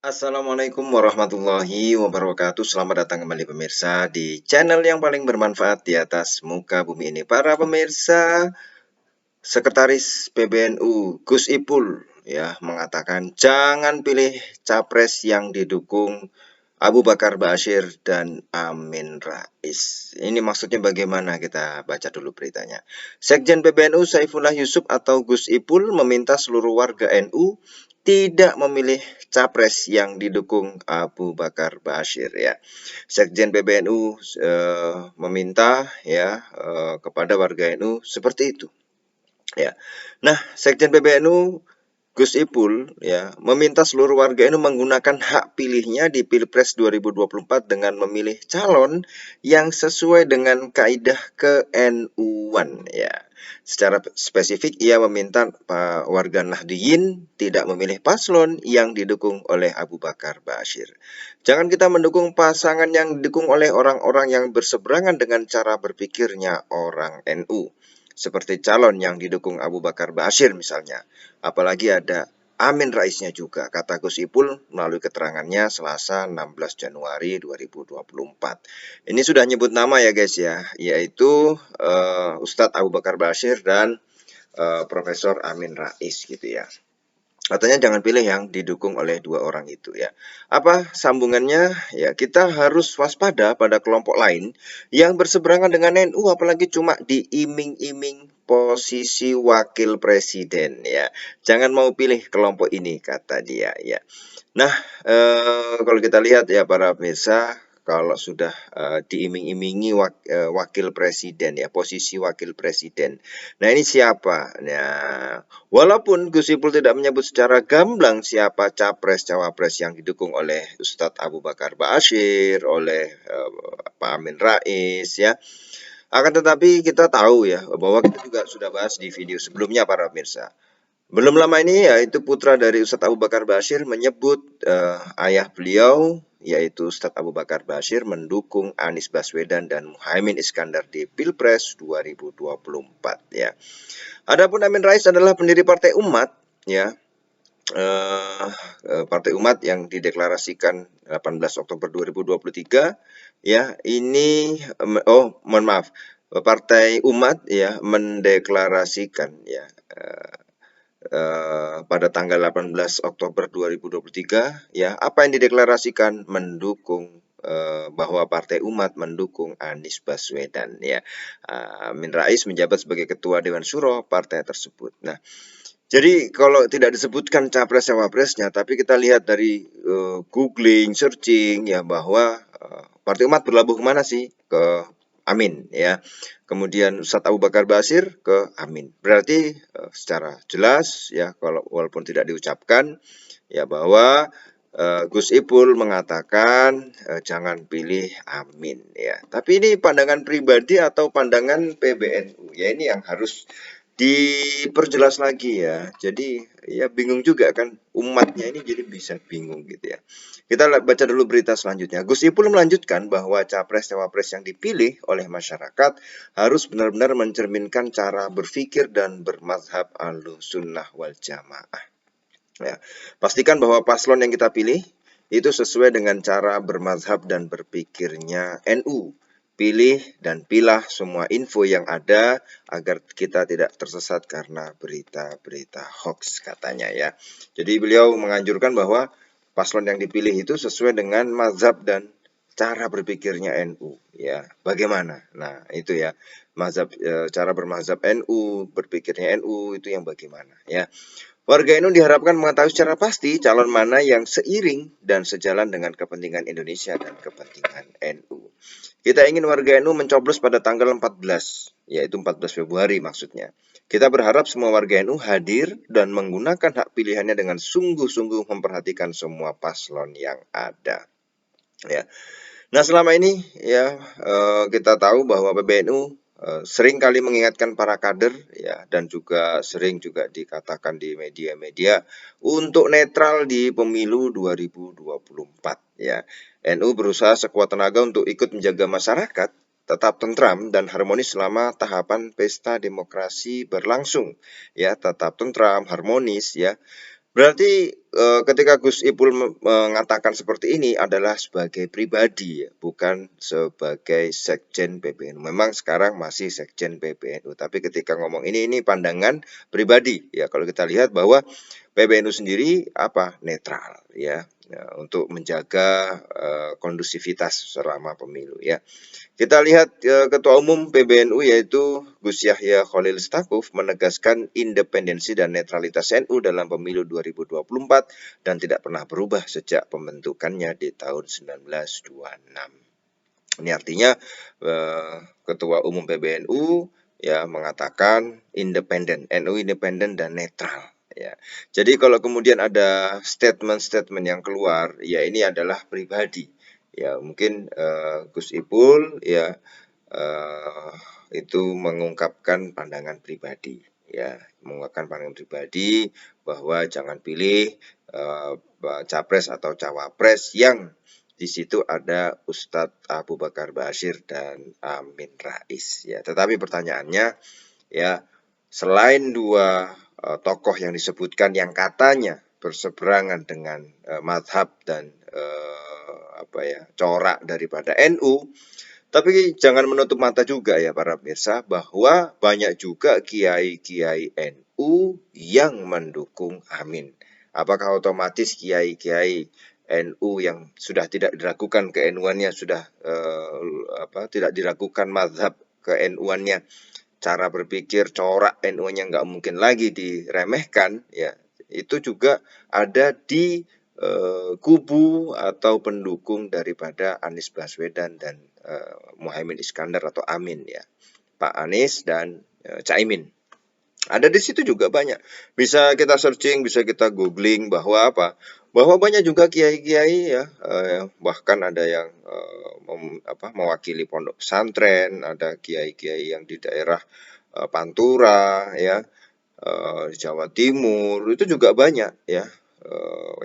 Assalamualaikum warahmatullahi wabarakatuh. Selamat datang kembali pemirsa di channel yang paling bermanfaat di atas muka bumi ini. Para pemirsa, Sekretaris PBNU Gus Ipul ya mengatakan jangan pilih capres yang didukung Abu Bakar Ba'asyir dan Amin Rais. Ini maksudnya bagaimana? Kita baca dulu beritanya. Sekjen PBNU Saifullah Yusuf atau Gus Ipul meminta seluruh warga NU tidak memilih capres yang didukung Abu Bakar Ba'asyir ya. Sekjen PBNU meminta ya kepada warga NU seperti itu. Ya. Nah, Sekjen PBNU Gus Ipul ya meminta seluruh warga NU menggunakan hak pilihnya di Pilpres 2024 dengan memilih calon yang sesuai dengan kaidah ke-NU-an ya. Secara spesifik ia meminta warga Nahdliyin tidak memilih paslon yang didukung oleh Abu Bakar Ba'asyir. Jangan kita mendukung pasangan yang didukung oleh orang-orang yang berseberangan dengan cara berpikirnya orang NU. Seperti calon yang didukung Abu Bakar Ba'asyir misalnya. Apalagi ada Amin Raisnya juga, kata Gus Ipul melalui keterangannya Selasa 16 Januari 2024. Ini sudah nyebut nama ya guys ya, yaitu Ustadz Abu Bakar Ba'asyir dan Profesor Amin Rais gitu ya. Katanya jangan pilih yang didukung oleh dua orang itu ya. Apa sambungannya? Ya, kita harus waspada pada kelompok lain yang berseberangan dengan NU apalagi cuma diiming-iming posisi wakil presiden ya. Jangan mau pilih kelompok ini kata dia ya. Nah, kalau kita lihat ya para pemirsa, kalau sudah diiming-imingi wakil presiden ya, posisi wakil presiden. Nah, ini siapa? Nah, walaupun Gus Ipul tidak menyebut secara gamblang siapa capres-cawapres yang didukung oleh Ustadz Abu Bakar Ba'asyir, oleh Pak Amin Rais ya. Akan tetapi kita tahu ya bahwa kita juga sudah bahas di video sebelumnya para pemirsa. Belum lama ini yaitu putra dari Ustadz Abu Bakar Ba'asyir menyebut ayah beliau yaitu Ustadz Abu Bakar Ba'asyir mendukung Anies Baswedan dan Muhaimin Iskandar di Pilpres 2024 ya. Adapun Amin Rais adalah pendiri Partai Umat ya. Partai Umat yang dideklarasikan 18 Oktober 2023 ya. Ini mohon maaf. Partai Umat ya mendeklarasikan ya pada tanggal 18 Oktober 2023 ya apa yang dideklarasikan mendukung bahwa Partai Umat mendukung Anies Baswedan ya. Amin Rais menjabat sebagai ketua Dewan Syuro partai tersebut. Nah, jadi kalau tidak disebutkan capres cawapresnya tapi kita lihat dari googling, searching ya bahwa Partai Umat berlabuh kemana sih? Ke Amin ya. Kemudian Ustadz Abu Bakar Ba'asyir ke Amin. Berarti secara jelas ya kalau walaupun tidak diucapkan ya bahwa Gus Ipul mengatakan jangan pilih Amin ya. Tapi ini pandangan pribadi atau pandangan PBNU ya, ini yang harus diperjelas lagi ya. Jadi ya bingung juga kan umatnya ini, jadi bisa bingung gitu ya. Kita baca dulu berita selanjutnya. Gus Ipul melanjutkan bahwa capres-cawapres yang dipilih oleh masyarakat harus benar-benar mencerminkan cara berpikir dan bermazhab Ahlussunnah wal Jamaah. Ya, pastikan bahwa paslon yang kita pilih itu sesuai dengan cara bermazhab dan berpikirnya NU. Pilih dan pilah semua info yang ada agar kita tidak tersesat karena berita-berita hoax katanya ya. Jadi beliau menganjurkan bahwa paslon yang dipilih itu sesuai dengan mazhab dan cara berpikirnya NU ya. Bagaimana? Nah, itu ya. Mazhab cara bermazhab NU, berpikirnya NU itu yang bagaimana ya. Warga NU diharapkan mengetahui secara pasti calon mana yang seiring dan sejalan dengan kepentingan Indonesia dan kepentingan NU. Kita ingin warga NU mencoblos pada tanggal 14, yaitu 14 Februari maksudnya. Kita berharap semua warga NU hadir dan menggunakan hak pilihannya dengan sungguh-sungguh memperhatikan semua paslon yang ada. Ya. Nah, selama ini ya kita tahu bahwa PBNU sering kali mengingatkan para kader ya, dan juga sering juga dikatakan di media-media untuk netral di pemilu 2024 ya. NU berusaha sekuat tenaga untuk ikut menjaga masyarakat tetap tentram dan harmonis selama tahapan pesta demokrasi berlangsung ya, tetap tentram, harmonis ya. Berarti, ketika Gus Ipul mengatakan seperti ini adalah sebagai pribadi ya, bukan sebagai sekjen PBNU. Memang sekarang masih sekjen PBNU, tapi ketika ngomong ini pandangan pribadi ya. Kalau kita lihat bahwa PBNU sendiri netral ya, untuk menjaga kondusivitas selama pemilu ya. Kita lihat Ketua Umum PBNU yaitu Gus Yahya Khalil Stakuf menegaskan independensi dan netralitas NU dalam pemilu 2024 dan tidak pernah berubah sejak pembentukannya di tahun 1926. Ini artinya Ketua Umum PBNU ya mengatakan independen, NU independen dan netral. Ya, jadi kalau kemudian ada statement-statement yang keluar, ya ini adalah pribadi. Ya mungkin Gus Ipul ya itu mengungkapkan pandangan pribadi. Ya, mengungkapkan pandangan pribadi bahwa jangan pilih capres atau cawapres yang di situ ada Ustadz Abu Bakar Bashir dan Amin Rais. Ya, tetapi pertanyaannya ya, selain dua tokoh yang disebutkan yang katanya berseberangan dengan madhab dan corak daripada NU, tapi jangan menutup mata juga ya para pemirsa bahwa banyak juga kiai-kiai NU yang mendukung Amin. Apakah otomatis kiai-kiai NU yang sudah tidak diragukan ke NU-annya sudah tidak diragukan mazhab ke NU-annya, cara berpikir corak NU-nya nggak mungkin lagi diremehkan ya. Itu juga ada di kubu atau pendukung daripada Anies Baswedan dan Muhaimin Iskandar atau Amin ya, Pak Anies dan Caimin. Ada di situ juga banyak. Bisa kita searching, bisa kita googling bahwa bahwa banyak juga kiai-kiai ya, bahkan ada yang mewakili pondok pesantren, ada kiai-kiai yang di daerah Pantura ya, di Jawa Timur itu juga banyak ya,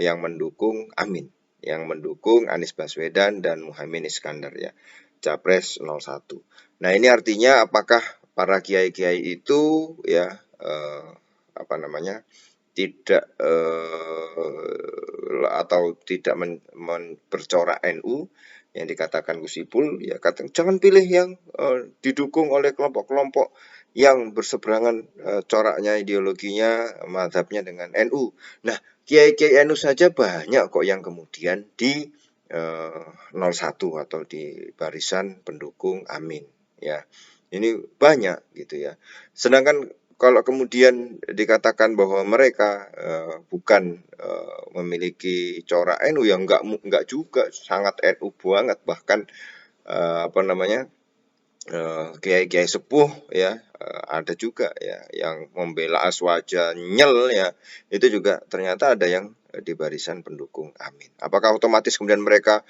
yang mendukung Amin, yang mendukung Anies Baswedan dan Muhaimin Iskandar ya, Capres 01. Nah ini artinya apakah para kiai-kiai itu ya tidak atau tidak bercorak NU yang dikatakan Gus Ipul ya, jangan pilih yang didukung oleh kelompok-kelompok yang berseberangan coraknya, ideologinya, mazhabnya dengan NU. Nah, kiai-kiai NU saja banyak kok yang kemudian di 01 atau di barisan pendukung Amin ya. Ini banyak gitu ya. Sedangkan kalau kemudian dikatakan bahwa mereka bukan memiliki corak NU, yang enggak juga, sangat NU banget, bahkan kiai-kiai sepuh ya, ada juga ya yang membela Aswaja Nyel ya, itu juga ternyata ada yang di barisan pendukung Amin. Apakah otomatis kemudian mereka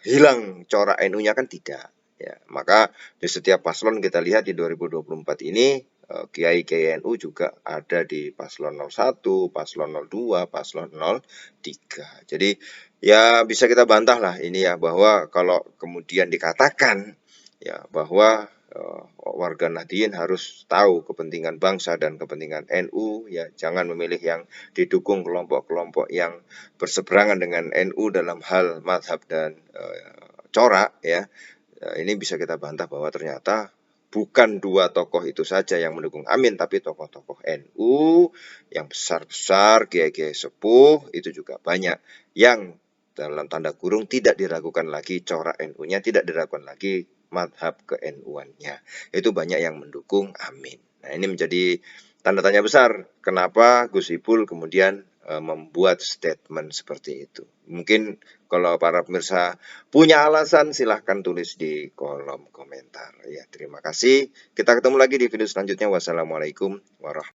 hilang corak NU-nya? Kan tidak ya. Maka di setiap paslon kita lihat di 2024 ini kiai-kiai NU juga ada di paslon 01, paslon 02, paslon 03. Jadi ya bisa kita bantah lah ini ya, bahwa kalau kemudian dikatakan ya bahwa warga Nahdien harus tahu kepentingan bangsa dan kepentingan NU ya, jangan memilih yang didukung kelompok-kelompok yang berseberangan dengan NU dalam hal mazhab dan corak ya. Ini bisa kita bantah bahwa ternyata bukan dua tokoh itu saja yang mendukung Amin, tapi tokoh-tokoh NU yang besar-besar, kiai-kiai sepuh itu juga banyak yang dalam tanda kurung tidak diragukan lagi corak NU-nya, tidak diragukan lagi madhab ke NU-annya. Itu banyak yang mendukung Amin. Nah ini menjadi tanda tanya besar kenapa Gus Ipul kemudian membuat statement seperti itu. Mungkin kalau para pemirsa punya alasan, silahkan tulis di kolom komentar. Ya, terima kasih. Kita ketemu lagi di video selanjutnya. Wassalamualaikum warahmatullahi wabarakatuh.